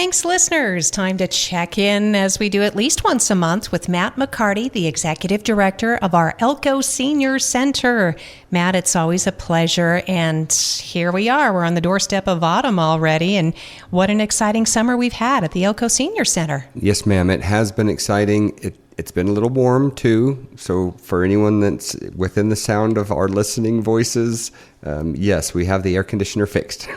Thanks, listeners. Time to check in as we do at least once a month with Matt McCarty, the Executive Director of our Elko Senior Center. Matt, it's always a pleasure, and here we are. We're on the doorstep of autumn already, and what an exciting summer we've had at the Elko Senior Center. Yes, ma'am. It has been exciting. It's been a little warm, too. So for anyone that's within the sound of our listening voices, yes, we have the air conditioner fixed.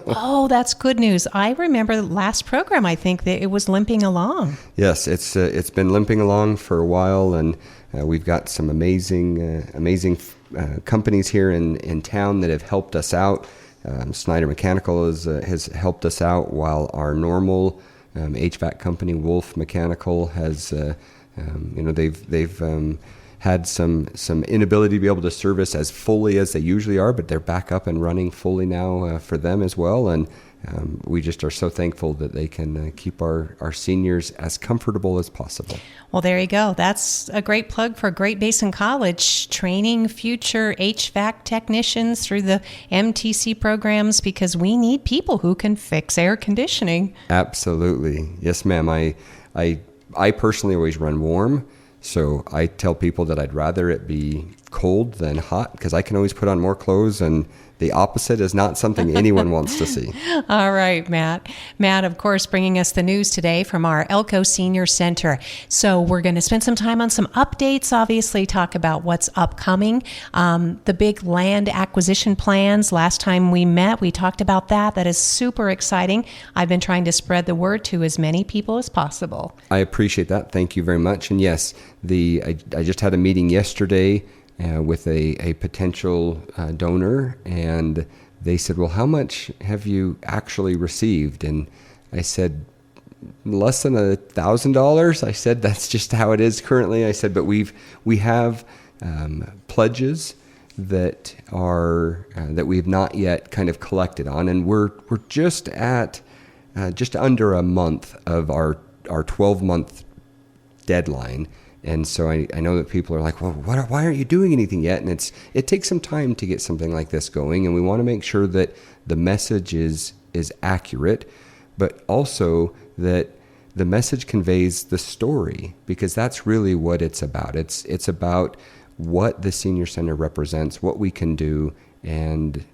Oh, that's good news. I remember the last program, I think, that it was limping along. Yes, it's been limping along for a while, and we've got some amazing companies here in town that have helped us out. Snyder Mechanical has helped us out, while our normal HVAC company, Wolf Mechanical, has they've had some inability to be able to service as fully as they usually are, but they're back up and running fully now for them as well. And we just are so thankful that they can keep our seniors as comfortable as possible. Well, there you go. That's a great plug for Great Basin College, training future HVAC technicians through the MTC programs, because we need people who can fix air conditioning. Absolutely. Yes, ma'am. I personally always run warm, so I tell people that I'd rather it be cold than hot, because I can always put on more clothes, and the opposite is not something anyone wants to see. All right, Matt. Matt, of course, bringing us the news today from our Elko Senior Center. So we're going to spend some time on some updates, obviously talk about what's upcoming, the big land acquisition plans. Last time we met, we talked about that. That is super exciting. I've been trying to spread the word to as many people as possible. I appreciate that. Thank you very much. And yes, I just had a meeting yesterday with a potential donor, and they said, well, how much have you actually received? And I said, less than $1,000. I said, that's just how it is currently. I said, but we have pledges that are that we've not yet kind of collected on, and we're just at just under a month of our 12-month deadline. And so I know that people are like, well, why aren't you doing anything yet? And it takes some time to get something like this going, and we want to make sure that the message is accurate, but also that the message conveys the story, because that's really what it's about. It's about what the Senior Center represents, what we can do, and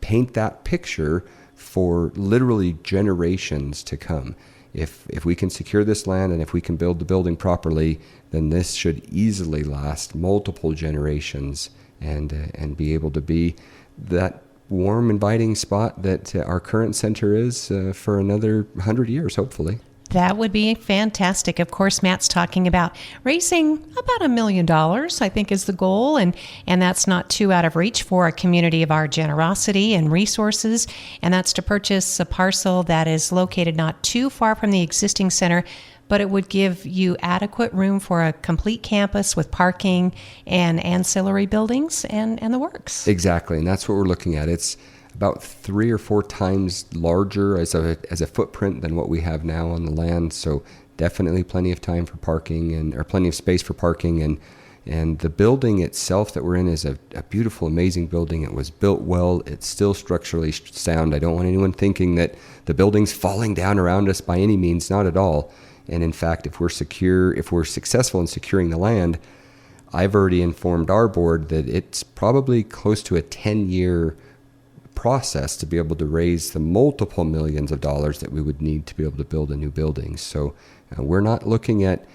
paint that picture for literally generations to come. If we can secure this land and if we can build the building properly, then this should easily last multiple generations and be able to be that warm, inviting spot that our current center is for another 100 years, hopefully. That would be fantastic. Of course, Matt's talking about raising about $1 million, I think, is the goal. And that's not too out of reach for a community of our generosity and resources. And that's to purchase a parcel that is located not too far from the existing center, but it would give you adequate room for a complete campus with parking and ancillary buildings and the works. Exactly. And that's what we're looking at. It's about 3 or 4 times larger as a footprint than what we have now on the land. So definitely plenty of time for parking or plenty of space for parking. And the building itself that we're in is a beautiful, amazing building. It was built well. It's still structurally sound. I don't want anyone thinking that the building's falling down around us by any means, not at all. And in fact, if we're successful in securing the land, I've already informed our board that it's probably close to a 10-year process to be able to raise the multiple millions of dollars that we would need to be able to build a new building. So we're not looking at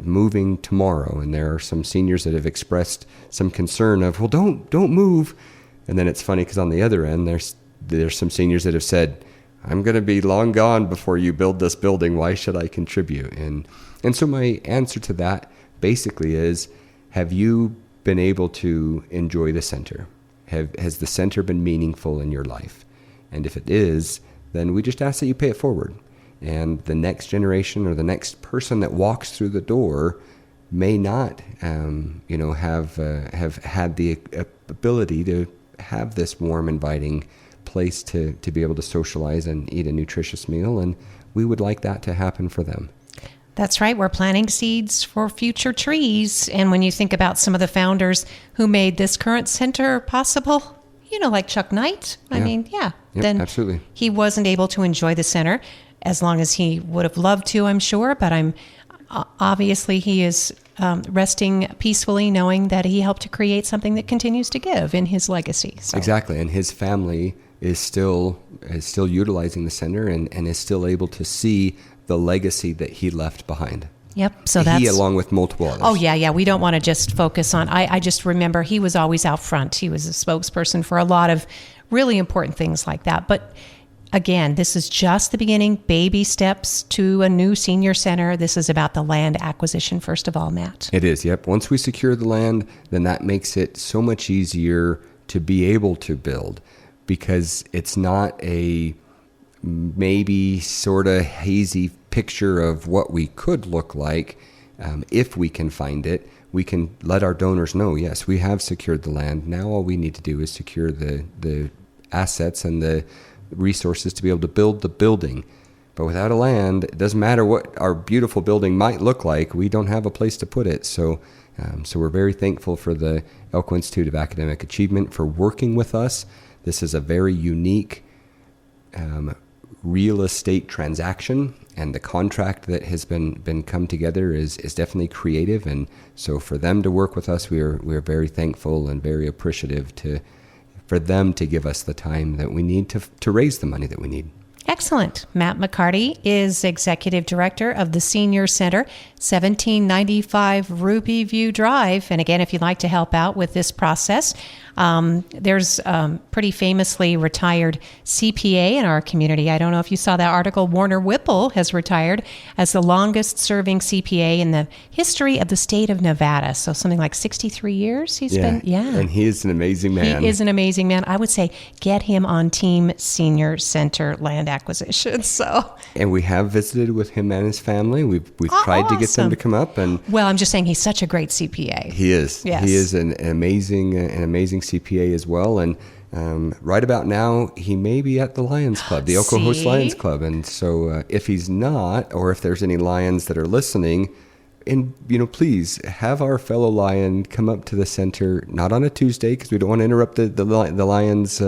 moving tomorrow. And there are some seniors that have expressed some concern of, well, don't move. And then it's funny because on the other end, there's some seniors that have said, I'm going to be long gone before you build this building. Why should I contribute? And so my answer to that basically is, have you been able to enjoy the center? Has the center been meaningful in your life? And if it is, then we just ask that you pay it forward. And the next generation or the next person that walks through the door may not, have had the ability to have this warm, inviting place to be able to socialize and eat a nutritious meal. And we would like that to happen for them. That's right. We're planting seeds for future trees. And when you think about some of the founders who made this current center possible, like Chuck Knight, Yep, then absolutely. he wasn't able to enjoy the center as long as he would have loved to, I'm sure, but obviously he is resting peacefully knowing that he helped to create something that continues to give in his legacy. So. Exactly, and his family is still utilizing the center and is still able to see the legacy that he left behind. Yep. So that's... He, along with multiple others. Oh, yeah. We don't want to just focus on... I just remember he was always out front. He was a spokesperson for a lot of really important things like that. But again, this is just the beginning, baby steps to a new senior center. This is about the land acquisition, first of all, Matt. It is, yep. Once we secure the land, then that makes it so much easier to be able to build, because it's not a maybe sort of hazy picture of what we could look like. If we can find it, we can let our donors know, yes, we have secured the land. Now all we need to do is secure the assets and the resources to be able to build the building. But without a land, it doesn't matter what our beautiful building might look like. We don't have a place to put it. So we're very thankful for the Elko Institute of Academic Achievement for working with us. This is a very unique real estate transaction, and the contract that has been come together is definitely creative. And so for them to work with us, we are very thankful and very appreciative for them to give us the time that we need to raise the money that we need. Excellent. Matt McCarty is Executive Director of the Senior Center, 1795 Ruby View Drive. And again, if you'd like to help out with this process, there's pretty famously retired CPA in our community. I don't know if you saw that article. Warner Whipple has retired as the longest serving CPA in the history of the state of Nevada. So something like 63 years he's been. Yeah. And he is an amazing man. He is an amazing man. I would say get him on Team Senior Center land acquisition. And we have visited with him and his family. We've tried to get them to come up. And well, I'm just saying he's such a great CPA. He is. Yes. He is an amazing CPA as well. And right about now, he may be at the Lions Club, the Elko Host Lions Club. And so if he's not, or if there's any Lions that are listening, and please have our fellow Lion come up to the center, not on a Tuesday, because we don't want to interrupt the Lions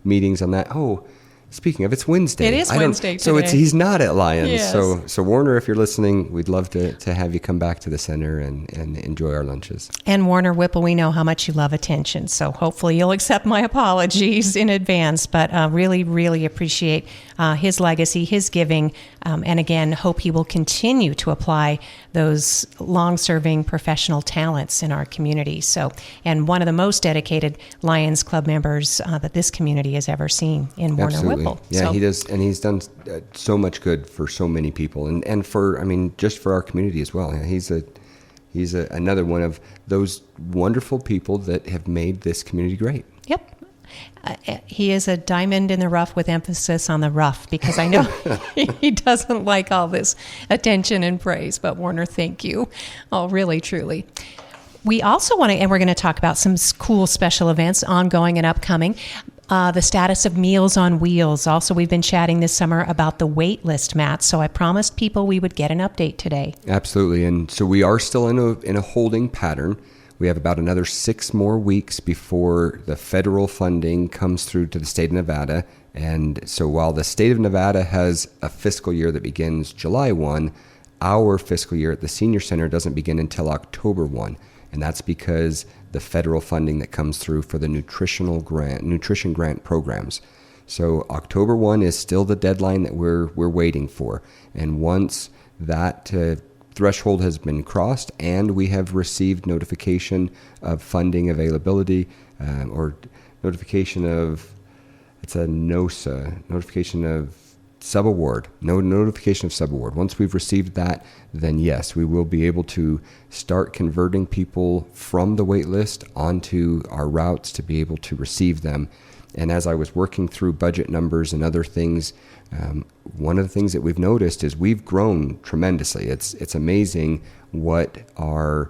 meetings on that. Oh, speaking of, it's Wednesday. It is Wednesday today. So he's not at Lions. Yes. So Warner, if you're listening, we'd love to have you come back to the center and enjoy our lunches. And Warner Whipple, we know how much you love attention. So hopefully you'll accept my apologies in advance. But really, really appreciate his legacy, his giving. And again, hope he will continue to apply those long-serving professional talents in our community. So, and one of the most dedicated Lions Club members that this community has ever seen in Warner Absolutely. Whipple. Yeah, he does, and he's done so much good for so many people, and for just for our community as well. He's another one of those wonderful people that have made this community great. Yep. He is a diamond in the rough with emphasis on the rough, because I know he doesn't like all this attention and praise. But Warner, thank you. Oh, really, truly. We also want to, and we're going to talk about some cool special events ongoing and upcoming. The status of Meals on Wheels. Also, we've been chatting this summer about the wait list, Matt. So I promised people we would get an update today. Absolutely. And so we are still in a holding pattern. We have about another 6 more weeks before the federal funding comes through to the state of Nevada. And so while the state of Nevada has a fiscal year that begins July 1, our fiscal year at the Senior Center doesn't begin until October 1. And that's because the federal funding that comes through for the nutrition grant programs. So October 1 is still the deadline that we're waiting for. And once that threshold has been crossed and we have received notification of funding availability, or notification of, it's a NOSA, notification of subaward, notification of subaward. Once we've received that, then yes, we will be able to start converting people from the wait list onto our routes to be able to receive them. And as I was working through budget numbers and other things, one of the things that we've noticed is we've grown tremendously. It's amazing what our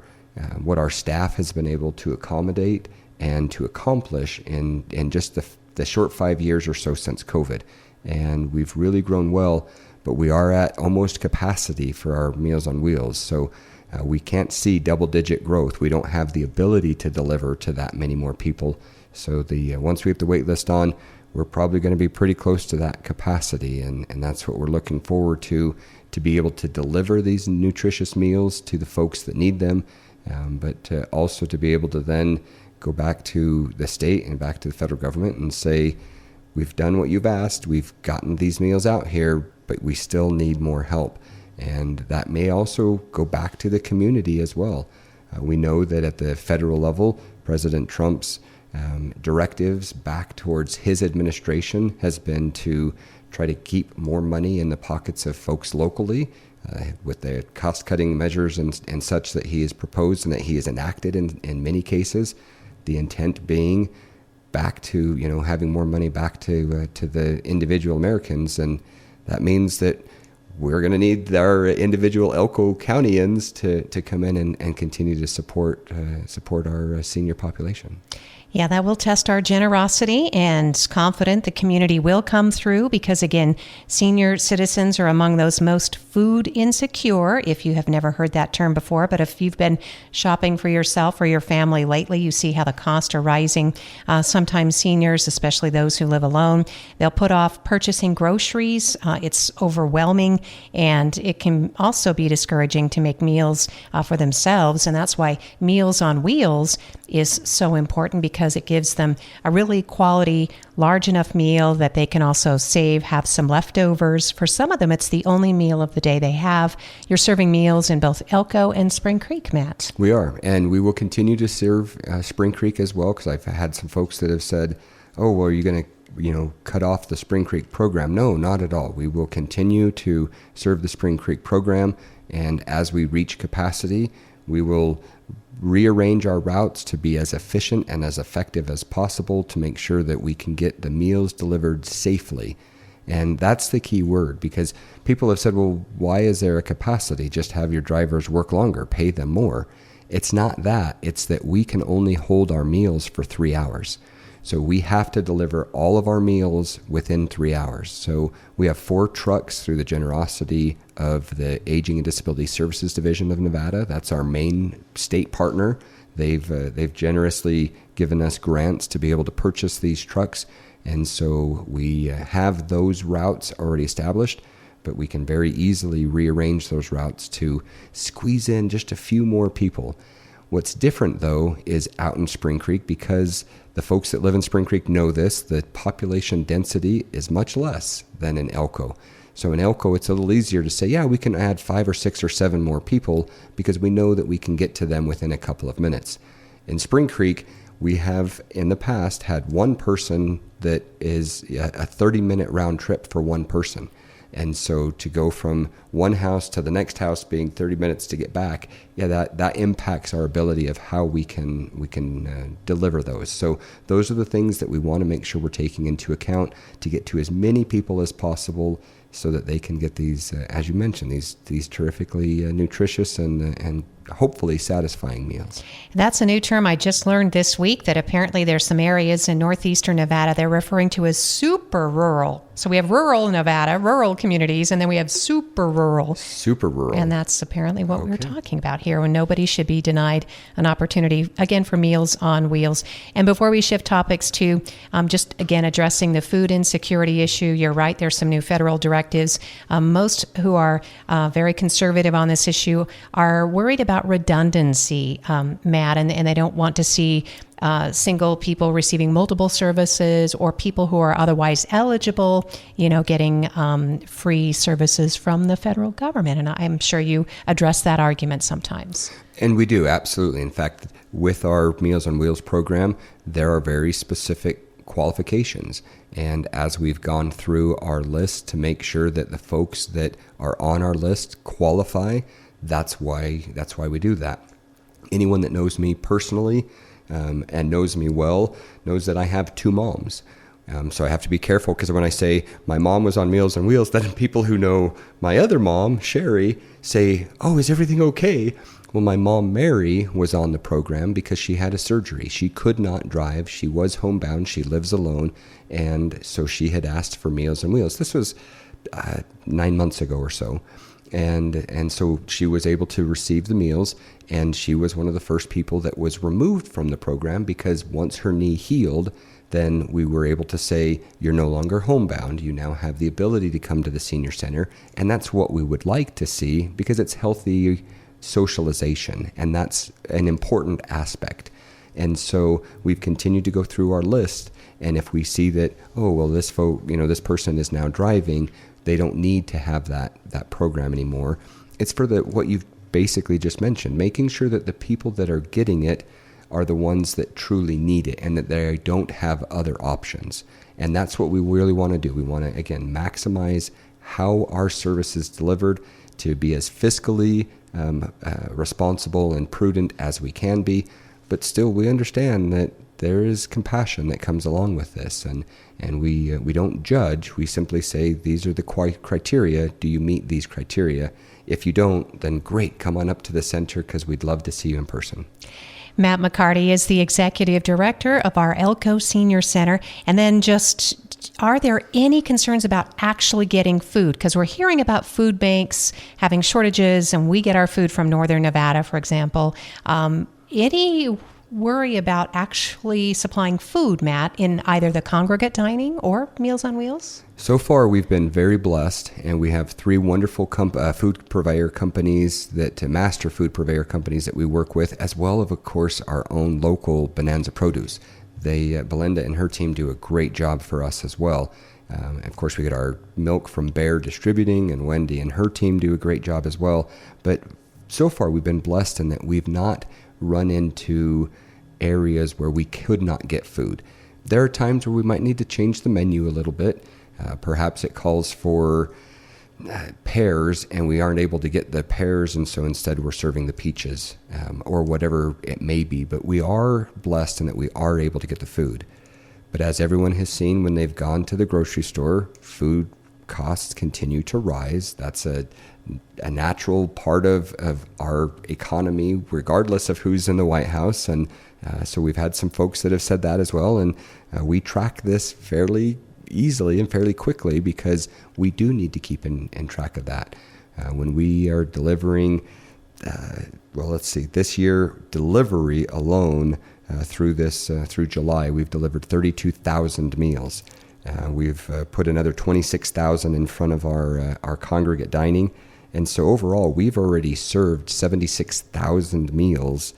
staff has been able to accommodate and to accomplish in just the short 5 years or so since COVID. And we've really grown well, but we are at almost capacity for our Meals on Wheels. So we can't see double-digit growth. We don't have the ability to deliver to that many more people. So once we have the wait list on, we're probably going to be pretty close to that capacity. And that's what we're looking forward to be able to deliver these nutritious meals to the folks that need them, but also to be able to then go back to the state and back to the federal government and say, we've done what you've asked, we've gotten these meals out here, but we still need more help. And that may also go back to the community as well. We know that at the federal level, President Trump's directives back towards his administration has been to try to keep more money in the pockets of folks locally with the cost-cutting measures and such that he has proposed and that he has enacted in many cases. The intent being back to, having more money back to the individual Americans. And that means that we're going to need our individual Elko Countyans to come in and continue to support our senior population. Yeah, that will test our generosity, and confident the community will come through because, again, senior citizens are among those most food insecure, if you have never heard that term before. But if you've been shopping for yourself or your family lately, you see how the costs are rising. Sometimes seniors, especially those who live alone, they'll put off purchasing groceries. It's overwhelming, and it can also be discouraging to make meals for themselves. And that's why Meals on Wheels is so important, because it gives them a really quality, large enough meal that they can also save, have some leftovers. For some of them, it's the only meal of the day they have. You're serving meals in both Elko and Spring Creek, Matt. We are, and we will continue to serve Spring Creek as well, because I've had some folks that have said, oh, well, are you going to cut off the Spring Creek program? No, not at all. We will continue to serve the Spring Creek program, and as we reach capacity, we will rearrange our routes to be as efficient and as effective as possible to make sure that we can get the meals delivered safely. And that's the key word, because people have said, well, why is there a capacity? Just have your drivers work longer, pay them more. It's not that. It's that we can only hold our meals for 3 hours. So we have to deliver all of our meals within 3 hours. So we have 4 trucks through the generosity of the Aging and Disability Services Division of Nevada. That's our main state partner. They've generously given us grants to be able to purchase these trucks. And so we have those routes already established, but we can very easily rearrange those routes to squeeze in just a few more people. What's different, though, is out in Spring Creek, because the folks that live in Spring Creek know this, the population density is much less than in Elko. So in Elko, it's a little easier to say, yeah, we can add 5 or 6 or 7 more people because we know that we can get to them within a couple of minutes. In Spring Creek, we have in the past had one person that is a 30-minute round trip for one person. And so to go from one house to the next house being 30 minutes to get back, that impacts our ability of how we can deliver those. So those are the things that we want to make sure we're taking into account to get to as many people as possible, so that they can get these, as you mentioned, these terrifically nutritious and hopefully satisfying meals. That's a new term I just learned this week, that apparently there's some areas in northeastern Nevada they're referring to as super rural. So we have rural Nevada, rural communities, and then we have super rural. Super rural. And that's apparently what we're talking about here, when nobody should be denied an opportunity, again, for Meals on Wheels. And before we shift topics to just, again, addressing the food insecurity issue, you're right, there's some new federal directives. Most who are very conservative on this issue are worried about redundancy, Matt, and they don't want to see single people receiving multiple services, or people who are otherwise eligible, getting free services from the federal government. And I'm sure you address that argument sometimes. And we do, absolutely. In fact, with our Meals on Wheels program, there are very specific qualifications. And as we've gone through our list to make sure that the folks that are on our list qualify, that's why we do that. Anyone that knows me personally and knows me well knows that I have 2 moms. So I have to be careful, because when I say my mom was on Meals on Wheels, then people who know my other mom, Sherry, say, oh, is everything okay? Well, my mom, Mary, was on the program because she had a surgery. She could not drive. She was homebound. She lives alone. And so she had asked for Meals on Wheels. This was 9 months ago or so. And so she was able to receive the meals, and she was one of the first people that was removed from the program, because once her knee healed, then we were able to say, you're no longer homebound. You now have the ability to come to the senior center. And that's what we would like to see, because it's healthy socialization. And that's an important aspect. And so we've continued to go through our list. And if we see that, this person is now driving, they don't need to have that program anymore. It's for what you've basically just mentioned, making sure that the people that are getting it are the ones that truly need it and that they don't have other options. And that's what we really want to do. We want to, again, maximize how our service is delivered to be as fiscally responsible and prudent as we can be. But still, we understand that there is compassion that comes along with this. And we don't judge. We simply say, these are the criteria. Do you meet these criteria? If you don't, then great, come on up to the center, because we'd love to see you in person. Matt McCarty is the executive director of our Elko Senior Center. And then are there any concerns about actually getting food? Because we're hearing about food banks having shortages, and we get our food from Northern Nevada, for example. Any worry about actually supplying food, Matt, in either the congregate dining or Meals on Wheels? So far, we've been very blessed, and we have 3 wonderful food purveyor companies, master food purveyor companies that we work with, as well as, of course, our own local Bonanza Produce. Belinda and her team do a great job for us as well. Of course, we get our milk from Bear Distributing, and Wendy and her team do a great job as well. But so far, we've been blessed in that we've not run into areas where we could not get food. There are times where we might need to change the menu a little bit. Perhaps it calls for pears, and we aren't able to get the pears, and so instead we're serving the peaches, or whatever it may be. But we are blessed in that we are able to get the food. But as everyone has seen when they've gone to the grocery store, food costs continue to rise. That's a natural part of our economy, regardless of who's in the White House. And so we've had some folks that have said that as well. And we track this fairly easily and fairly quickly, because we do need to keep in track of that. When we are delivering, this year, delivery alone through July, we've delivered 32,000 meals. We've put another 26,000 in front of our congregate dining. And so overall, we've already served 76,000 meals,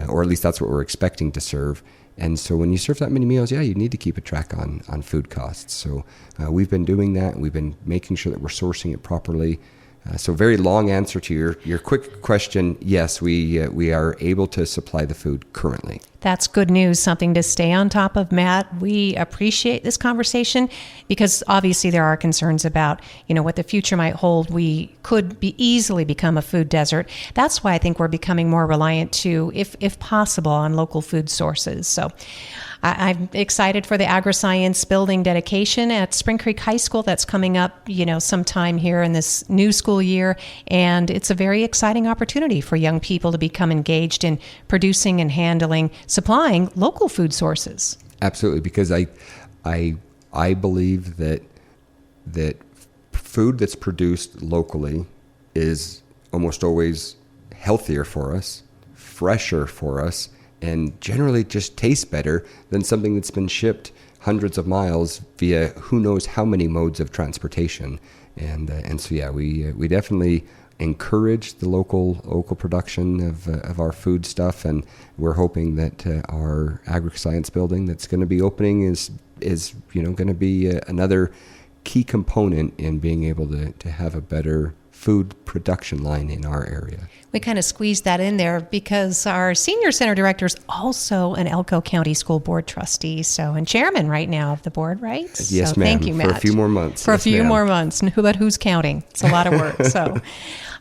or at least that's what we're expecting to serve. And so when you serve that many meals, you need to keep a track on food costs. So we've been doing that. We've been making sure that we're sourcing it properly. So very long answer to your quick question. Yes, we are able to supply the food currently. That's good news, something to stay on top of, Matt. We appreciate this conversation, because obviously there are concerns about, what the future might hold. We could easily become a food desert. That's why I think we're becoming more reliant to, if possible, on local food sources. So I'm excited for the agri-science building dedication at Spring Creek High School. That's coming up, sometime here in this new school year. And it's a very exciting opportunity for young people to become engaged in producing and supplying local food sources. Absolutely, because I believe that food that's produced locally is almost always healthier for us, fresher for us, and generally just tastes better than something that's been shipped hundreds of miles via who knows how many modes of transportation. And so we definitely encourage the local production of our food stuff, and we're hoping that our agri-science building that's going to be opening is going to be another key component in being able to have a better food production line in our area. We kind of squeezed that in there because our senior center director is also an Elko County School Board trustee, and chairman right now of the board, right? Yes, so ma'am. Thank you, Matt. For a few more months. For a few more months. But who's counting? It's a lot of work. So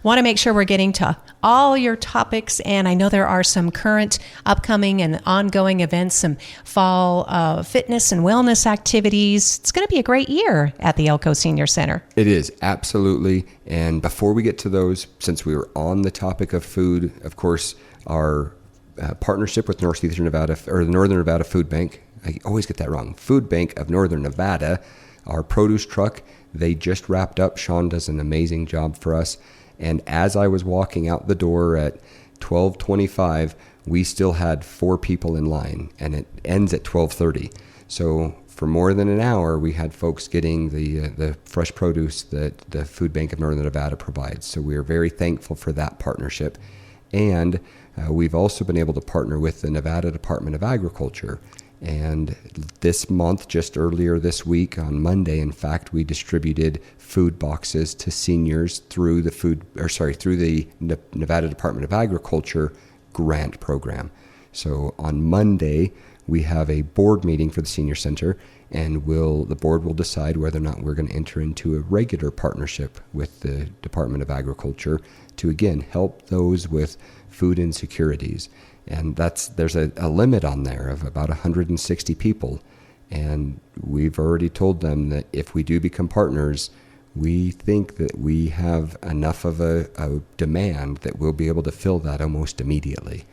want to make sure we're getting to all your topics, and I know there are some current, upcoming, and ongoing events, some fall fitness and wellness activities. It's going to be a great year at the Elko Senior Center. It is, absolutely. And before we get to those, since we were on the topic of food, of course, our partnership with Northeastern Nevada, or the Northern Nevada Food Bank, I always get that wrong, Food Bank of Northern Nevada, our produce truck, they just wrapped up. Sean does an amazing job for us. And as I was walking out the door at 12:25, we still had 4 people in line, and it ends at 12:30. So for more than an hour, we had folks getting the fresh produce that the Food Bank of Northern Nevada provides. So we are very thankful for that partnership. And we've also been able to partner with the Nevada Department of Agriculture. And this month, just earlier this week, on Monday, in fact, we distributed food boxes to seniors through the Nevada Department of Agriculture grant program. So on Monday, we have a board meeting for the senior center, and the board will decide whether or not we're going to enter into a regular partnership with the Department of Agriculture to, again, help those with food insecurities. And there's a limit on there of about 160 people. And we've already told them that if we do become partners, we think that we have enough of a demand that we'll be able to fill that almost immediately.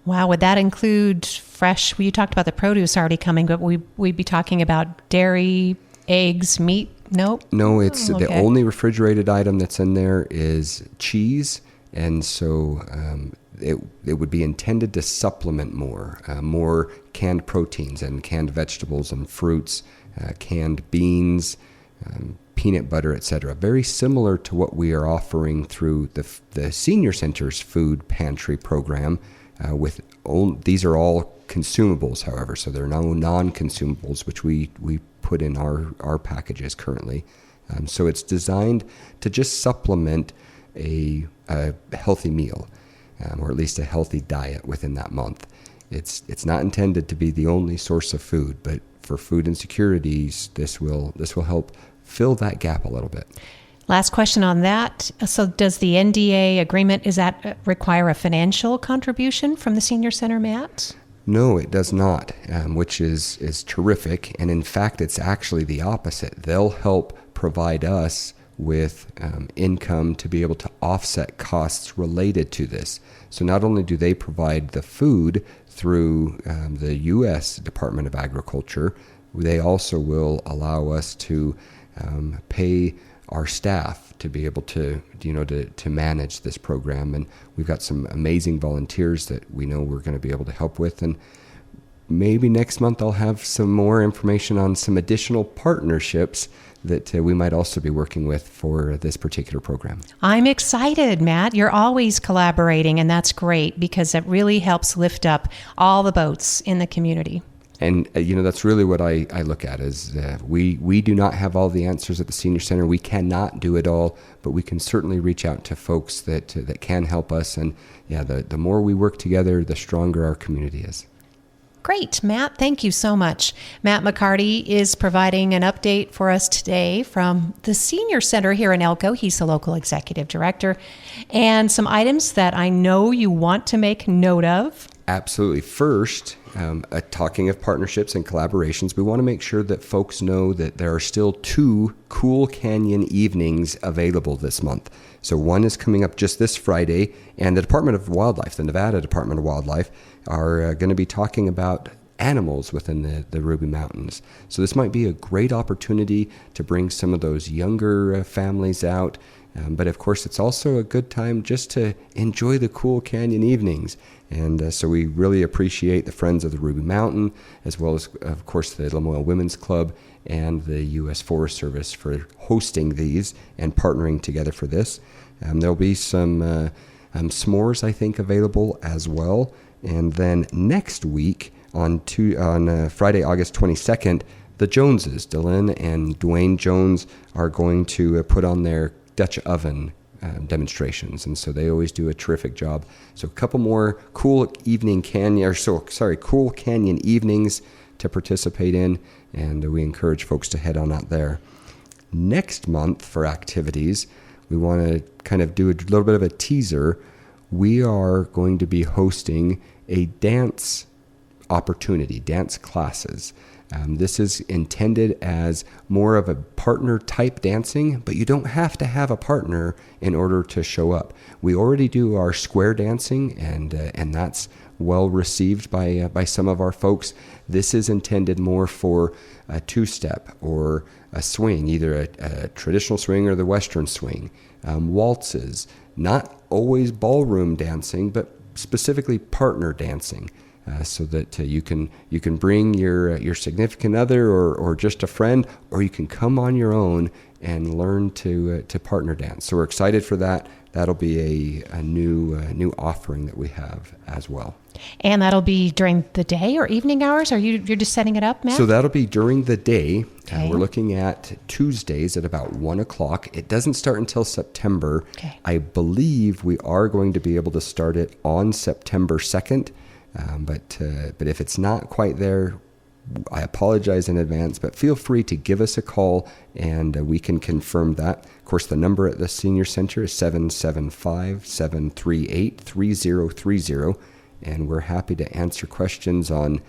Wow, would that include fresh? Well, you talked about the produce already coming, but we'd be talking about dairy, eggs, meat? Nope. No, it's the only refrigerated item that's in there is cheese. And so it would be intended to supplement more canned proteins and canned vegetables and fruits, canned beans, peanut butter, etc. Very similar to what we are offering through the senior center's food pantry program. These are all consumables, however, so there are no non-consumables, which we put in our packages currently. So it's designed to just supplement a healthy meal, or at least a healthy diet within that month. It's not intended to be the only source of food, but for food insecurities, this will help fill that gap a little bit. Last question on that. So does the NDA agreement, does that require a financial contribution from the Senior Center, Matt? No, it does not, which is terrific. And in fact, it's actually the opposite. They'll help provide us with income to be able to offset costs related to this. So not only do they provide the food through the U.S. Department of Agriculture, they also will allow us to pay our staff to be able to manage this program. And we've got some amazing volunteers that we know we're going to be able to help with. And maybe next month I'll have some more information on some additional partnerships that we might also be working with for this particular program. I'm excited, Matt. You're always collaborating, and that's great because it really helps lift up all the boats in the community. And, that's really what I look at is we do not have all the answers at the Senior Center. We cannot do it all, but we can certainly reach out to folks that can help us. And, the more we work together, the stronger our community is. Great, Matt. Thank you so much. Matt McCarty is providing an update for us today from the Senior Center here in Elko. He's the local executive director. And some items that I know you want to make note of. Absolutely. First, talking of partnerships and collaborations, we want to make sure that folks know that there are still 2 Cool Canyon evenings available this month. So one is coming up just this Friday, and the Department of Wildlife, the Nevada Department of Wildlife, are going to be talking about animals within the Ruby Mountains. So this might be a great opportunity to bring some of those younger families out. But of course, it's also a good time just to enjoy the Cool Canyon evenings. And so we really appreciate the Friends of the Ruby Mountain, as well as, of course, the Lamoille Women's Club and the U.S. Forest Service for hosting these and partnering together for this. There'll be some s'mores, I think, available as well. And then next week, on Friday, August 22nd, the Joneses, Dylan and Dwayne Jones, are going to put on their Dutch oven demonstrations, and so they always do a terrific job. So a couple more Cool Canyon evenings to participate in, and we encourage folks to head on out there. Next month for activities, we want to kind of do a little bit of a teaser. We are going to be hosting a dance opportunity, dance classes. This is intended as more of a partner type dancing, but you don't have to have a partner in order to show up. We already do our square dancing, and that's well received by some of our folks. This is intended more for a 2-step or a swing, either a traditional swing or the Western swing, waltzes, not always ballroom dancing, but specifically partner dancing. so that you can bring your significant other or just a friend, or you can come on your own and learn to partner dance. So we're excited for that. That'll be a new offering that we have as well. And that'll be during the day or evening hours? Or you're just setting it up, Matt? So that'll be during the day. Okay. We're looking at Tuesdays at about 1 o'clock. It doesn't start until September. Okay. I believe we are going to be able to start it on September 2nd. But if it's not quite there, I apologize in advance, but feel free to give us a call and we can confirm that. Of course, the number at the Senior Center is 775-738-3030, and we're happy to answer questions on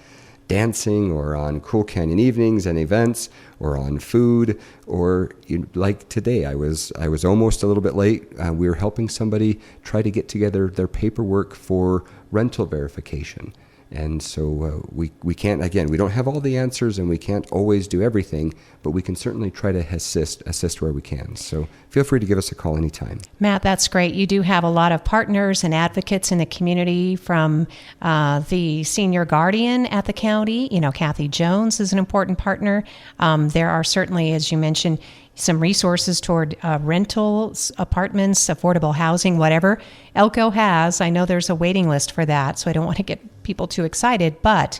dancing or on Cool Canyon evenings and events or on food, or like today, I was almost a little bit late. We were helping somebody try to get together their paperwork for rental verification. And so we can't, again, we don't have all the answers and we can't always do everything, but we can certainly try to assist where we can. So feel free to give us a call anytime. Matt, that's great. You do have a lot of partners and advocates in the community, from the senior guardian at the county. Kathy Jones is an important partner. There are certainly, as you mentioned, some resources toward rentals, apartments, affordable housing, whatever Elko has. I know there's a waiting list for that, so I don't want to get people too excited, but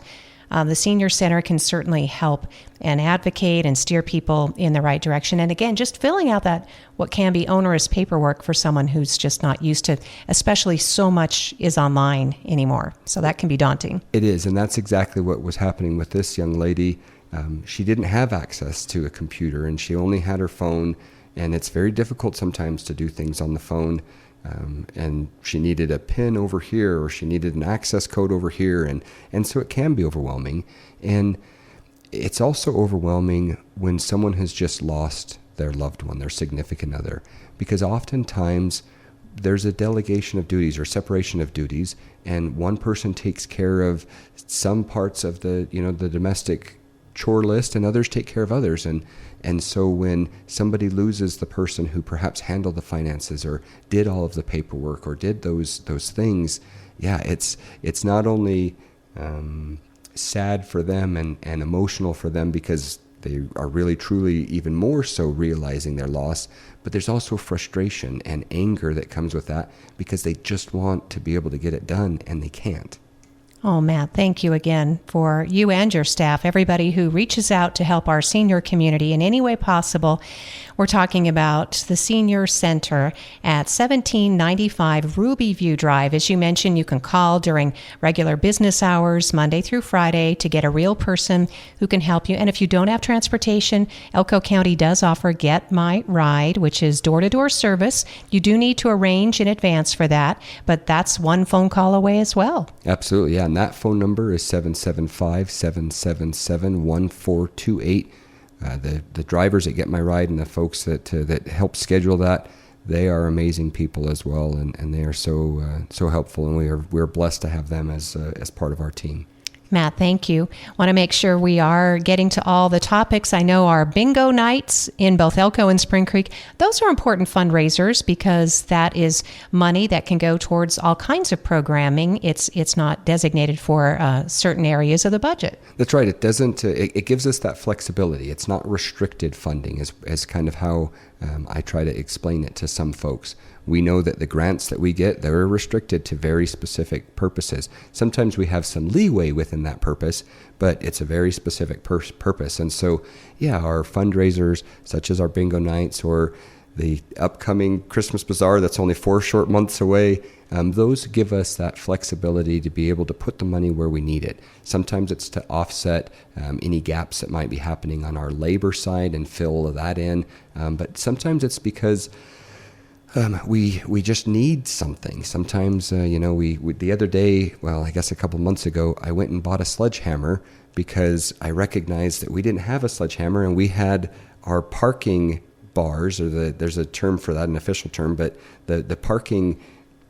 the Senior Center can certainly help and advocate and steer people in the right direction. And again, just filling out that what can be onerous paperwork for someone who's just not used to, especially so much is online anymore. So that can be daunting. It is, and that's exactly what was happening with this young lady. She didn't have access to a computer and she only had her phone, and it's very difficult sometimes to do things on the phone. And she needed a PIN over here, or she needed an access code over here. And so it can be overwhelming. And it's also overwhelming when someone has just lost their loved one, their significant other, because oftentimes there's a delegation of duties or separation of duties, and one person takes care of some parts of the domestic chore list and others take care of others. And so when somebody loses the person who perhaps handled the finances or did all of the paperwork or did those things, it's not only sad for them and emotional for them because they are really truly even more so realizing their loss, but there's also frustration and anger that comes with that because they just want to be able to get it done and they can't. Oh, Matt, thank you again for you and your staff, everybody who reaches out to help our senior community in any way possible. We're talking about the Senior Center at 1795 Ruby View Drive. As you mentioned, you can call during regular business hours, Monday through Friday, to get a real person who can help you. And if you don't have transportation, Elko County does offer Get My Ride, which is door-to-door service. You do need to arrange in advance for that, but that's one phone call away as well. Absolutely, yeah. And that phone number is 775-777-1428. The drivers that Get My Ride and the folks that help schedule that, they are amazing people as well, and they are so helpful, and we're blessed to have them as part of our team. Matt, thank you. Want to make sure we are getting to all the topics. I know our bingo nights in both Elko and Spring Creek, those are important fundraisers because that is money that can go towards all kinds of programming. It's not designated for certain areas of the budget. That's right. It doesn't. It gives us that flexibility. It's not restricted funding, as kind of how I try to explain it to some folks. We know that the grants that we get, they're restricted to very specific purposes. Sometimes we have some leeway within that purpose, but it's a very specific purpose. And so, our fundraisers, such as our bingo nights or the upcoming Christmas Bazaar that's only 4 short months away, those give us that flexibility to be able to put the money where we need it. Sometimes it's to offset any gaps that might be happening on our labor side and fill that in. But sometimes it's because we just need something. Sometimes, we the other day, I guess a couple months ago, I went and bought a sledgehammer because I recognized that we didn't have a sledgehammer, and we had our parking bars, or there's a term for that, an official term, but the parking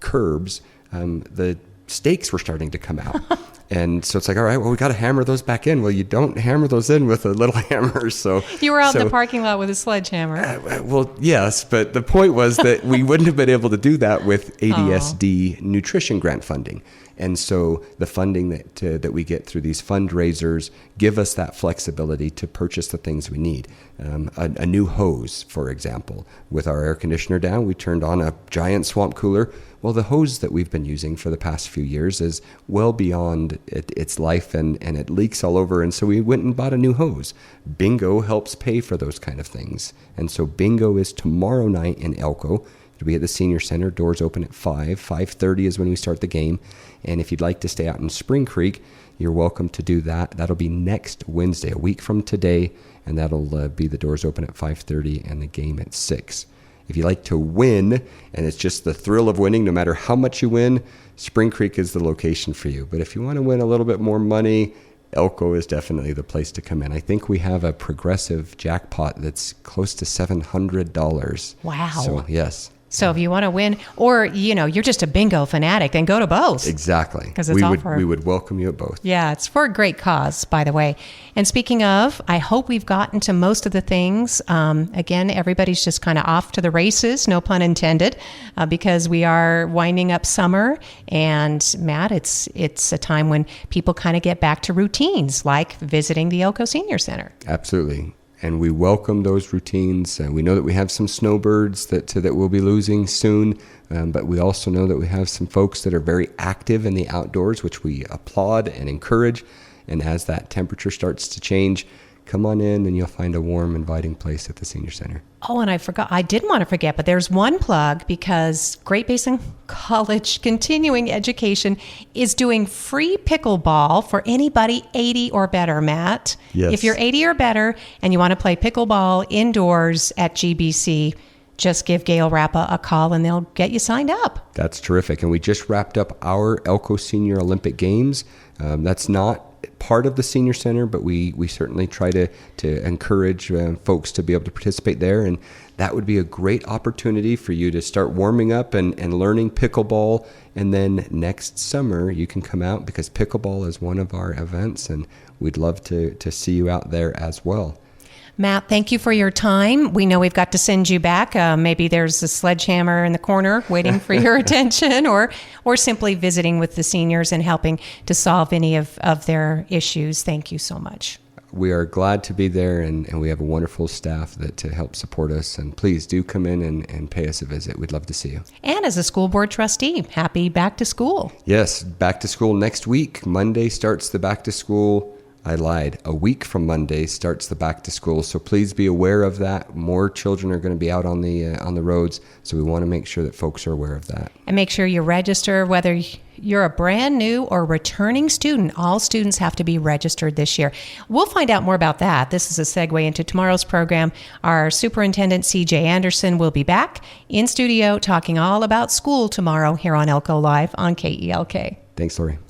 curbs, the stakes were starting to come out. And so it's like, all right, well, we got to hammer those back in. Well, you don't hammer those in with a little hammer. So you were out in the parking lot with a sledgehammer. Well, yes, but the point was that we wouldn't have been able to do that with ADSD nutrition grant funding. And so the funding that we get through these fundraisers give us that flexibility to purchase the things we need. A new hose, for example. With our air conditioner down, we turned on a giant swamp cooler. Well, the hose that we've been using for the past few years is well beyond its life, and it leaks all over. And so we went and bought a new hose. Bingo helps pay for those kind of things. And so bingo is tomorrow night in Elko. It'll be at the Senior Center. Doors open at 5. 5:30 is when we start the game. And if you'd like to stay out in Spring Creek, you're welcome to do that. That'll be next Wednesday, a week from today, and that'll be the doors open at 5:30 and the game at 6. If you like to win, and it's just the thrill of winning, no matter how much you win, Spring Creek is the location for you. But if you want to win a little bit more money, Elko is definitely the place to come in. I think we have a progressive jackpot that's close to $700. Wow. So, yes. So if you want to win, or, you're just a bingo fanatic, then go to both. Exactly. Because it's we would welcome you at both. Yeah, it's for a great cause, by the way. And speaking of, I hope we've gotten to most of the things. Again, everybody's just kind of off to the races, no pun intended, because we are winding up summer. And Matt, it's a time when people kind of get back to routines, like visiting the Elko Senior Center. Absolutely. And we welcome those routines. We know that we have some snowbirds that we'll be losing soon, but we also know that we have some folks that are very active in the outdoors, which we applaud and encourage. And as that temperature starts to change, come on in and you'll find a warm, inviting place at the Senior Center. Oh, and I didn't want to forget, but there's one plug, because Great Basin College Continuing Education is doing free pickleball for anybody 80 or better, Matt. Yes. If you're 80 or better and you want to play pickleball indoors at GBC, just give Gail Rappa a call and they'll get you signed up. That's terrific. And we just wrapped up our Elko Senior Olympic Games. That's not part of the Senior Center, but we certainly try to encourage folks to be able to participate there. And that would be a great opportunity for you to start warming up and learning pickleball. And then next summer, you can come out, because pickleball is one of our events, and we'd love to see you out there as well. Matt, thank you for your time. We know we've got to send you back. Maybe there's a sledgehammer in the corner waiting for your attention, or simply visiting with the seniors and helping to solve any of their issues. Thank you so much. We are glad to be there, and we have a wonderful staff that to help support us. And please do come in and pay us a visit. We'd love to see you. And as a school board trustee, happy back to school. Yes, back to school next week. Monday starts the back to school. I lied. A week from Monday starts the back to school, so please be aware of that. More children are going to be out on the roads, so we want to make sure that folks are aware of that. And make sure you register, whether you're a brand new or returning student. All students have to be registered this year. We'll find out more about that. This is a segue into tomorrow's program. Our superintendent, CJ Anderson, will be back in studio talking all about school tomorrow here on Elko Live on KELK. Thanks, Lori.